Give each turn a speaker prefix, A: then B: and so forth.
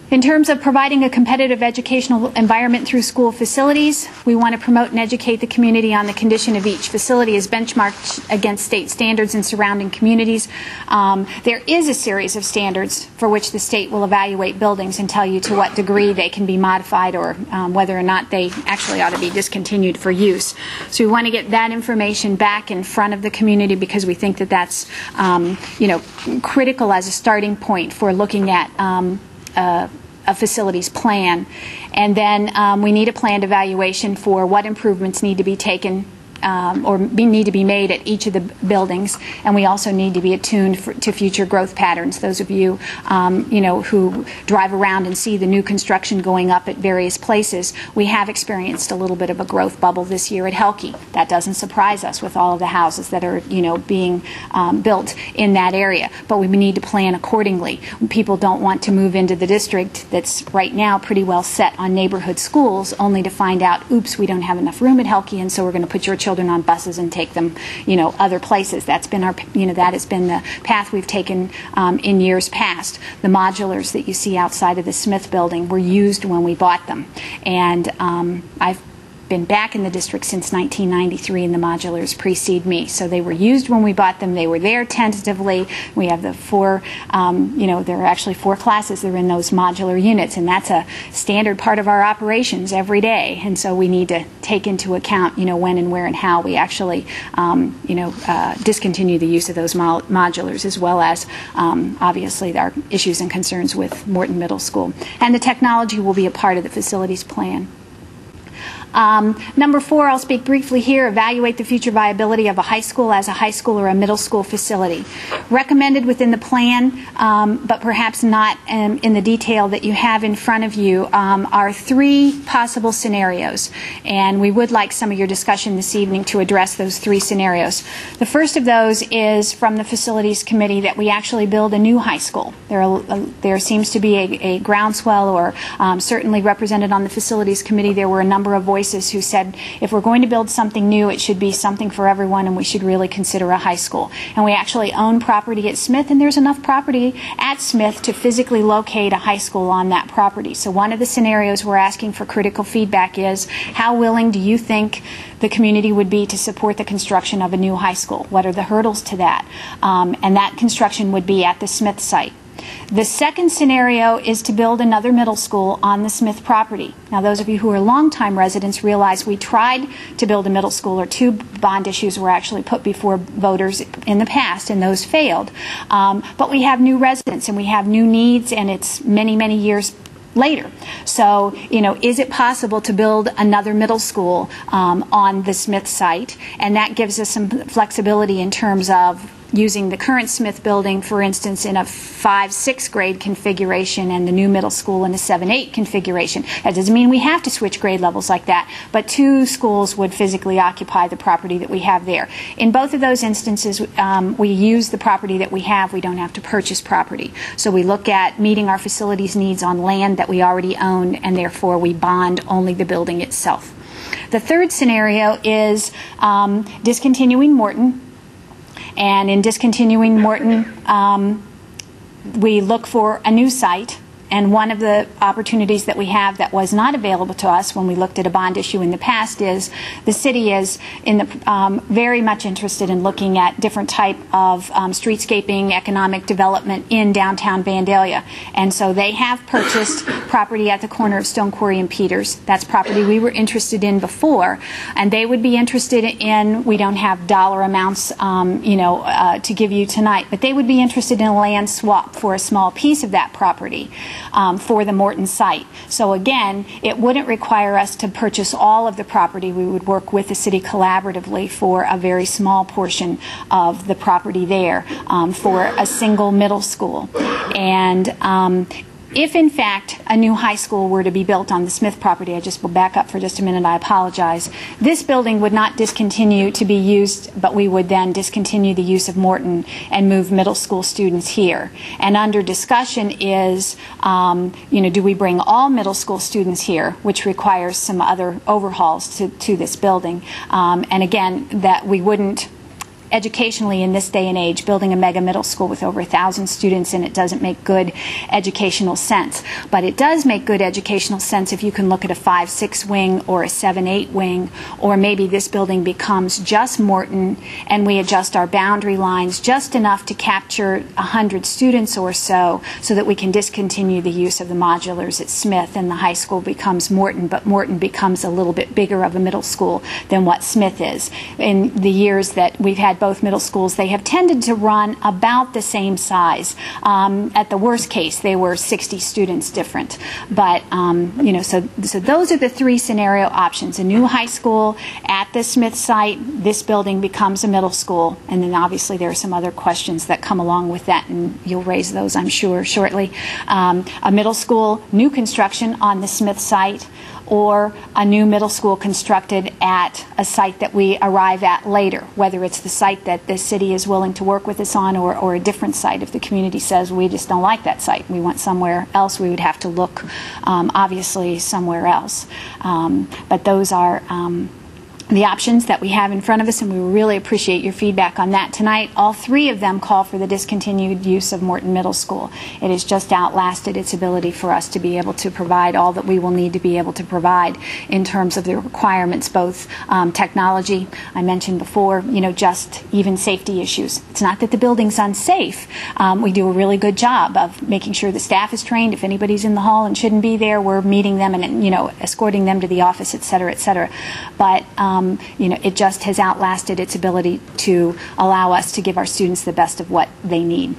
A: In terms of providing a competitive educational environment through school facilities, we want to promote and educate the community on the condition of each facility as benchmarked against state standards in surrounding communities. There is a series of standards for which the state will evaluate buildings and tell you to what degree they can be modified or whether or not they actually ought to be discontinued for use. So we want to get that information back in front of the community because we think that that's critical as a starting point for looking at a facilities plan. And then we need a planned evaluation for what improvements need to be taken need to be made at each of the buildings, and we also need to be attuned to future growth patterns. Those of you, who drive around and see the new construction going up at various places, we have experienced a little bit of a growth bubble this year at Helke. That doesn't surprise us with all of the houses that are, being built in that area. But we need to plan accordingly. People don't want to move into the district that's right now pretty well set on neighborhood schools, only to find out, oops, we don't have enough room at Helke, and so we're going to put your children on buses and take them, other places. That's been that has been the path we've taken in years past. The modulars that you see outside of the Smith building were used when we bought them, and I've been back in the district since 1993, and the modulars precede me. So they were used when we bought them. They were there tentatively. We have the four, there are actually 4 classes that are in those modular units, and that's a standard part of our operations every day. And so we need to take into account, when and where and how we actually, discontinue the use of those modulars, as well as, obviously, our issues and concerns with Morton Middle School. And the technology will be a part of the facilities plan. Number 4, I'll speak briefly here, evaluate the future viability of a high school as a high school or a middle school facility. Recommended within the plan, but perhaps not in the detail that you have in front of you, are 3 possible scenarios. And we would like some of your discussion this evening to address those 3 scenarios. The first of those is from the Facilities Committee that we actually build a new high school. There seems to be a groundswell, or certainly represented on the Facilities Committee, there were a number of voices who said if we're going to build something new, it should be something for everyone, and we should really consider a high school. And we actually own property at Smith, and there's enough property at Smith to physically locate a high school on that property. So one of the scenarios we're asking for critical feedback is, how willing do you think the community would be to support the construction of a new high school? What are the hurdles to that? And that construction would be at the Smith site. The second scenario is to build another middle school on the Smith property. Now, those of you who are longtime residents realize we tried to build a middle school, or 2 bond issues were actually put before voters in the past, and those failed. But we have new residents, and we have new needs, and it's many, many years later. So, is it possible to build another middle school on the Smith site? And that gives us some flexibility in terms of using the current Smith building, for instance, in a 5-6 grade configuration, and the new middle school in a 7-8 configuration. That doesn't mean we have to switch grade levels like that, but 2 schools would physically occupy the property that we have there. In both of those instances, we use the property that we have. We don't have to purchase property. So we look at meeting our facilities needs on land that we already own, and therefore we bond only the building itself. The third scenario is discontinuing Morton. And in discontinuing Morton, we look for a new site. And one of the opportunities that we have that was not available to us when we looked at a bond issue in the past is the city is very much interested in looking at different type of streetscaping, economic development in downtown Vandalia. And so they have purchased property at the corner of Stone Quarry and Peters. That's property we were interested in before. And they would be interested in, we don't have dollar amounts to give you tonight, but they would be interested in a land swap for a small piece of that property. For the Morton site. So again, it wouldn't require us to purchase all of the property. We would work with the city collaboratively for a very small portion of the property there for a single middle school. And if, in fact, a new high school were to be built on the Smith property, I just will back up for just a minute, I apologize, this building would not discontinue to be used, but we would then discontinue the use of Morton and move middle school students here. And under discussion is, do we bring all middle school students here, which requires some other overhauls to this building. And again, that we wouldn't educationally in this day and age, building a mega middle school with over 1,000 students in it doesn't make good educational sense. But it does make good educational sense if you can look at a 5-6 wing or a 7-8 wing, or maybe this building becomes just Morton and we adjust our boundary lines just enough to capture 100 students or so that we can discontinue the use of the modulars at Smith, and the high school becomes Morton, but Morton becomes a little bit bigger of a middle school than what Smith is. In the years that we've had both middle schools, they have tended to run about the same size. At the worst case, they were 60 students different. But, so those are the three scenario options. A new high school at the Smith site, this building becomes a middle school, and then obviously there are some other questions that come along with that, and you'll raise those, I'm sure, shortly. A middle school, new construction on the Smith site, or a new middle school constructed at a site that we arrive at later, whether it's the site that the city is willing to work with us on, or a different site. If the community says we just don't like that site, we want somewhere else, we would have to look obviously somewhere else. But those are the options that we have in front of us, and we really appreciate your feedback on that tonight. All three of them call for the discontinued use of Morton Middle School. It has just outlasted its ability for us to be able to provide all that we will need to be able to provide in terms of the requirements, both technology, I mentioned before, just even safety issues. It's not that the building's unsafe. We do a really good job of making sure the staff is trained. If anybody's in the hall and shouldn't be there, we're meeting them and escorting them to the office, et cetera, et cetera. But it just has outlasted its ability to allow us to give our students the best of what they need.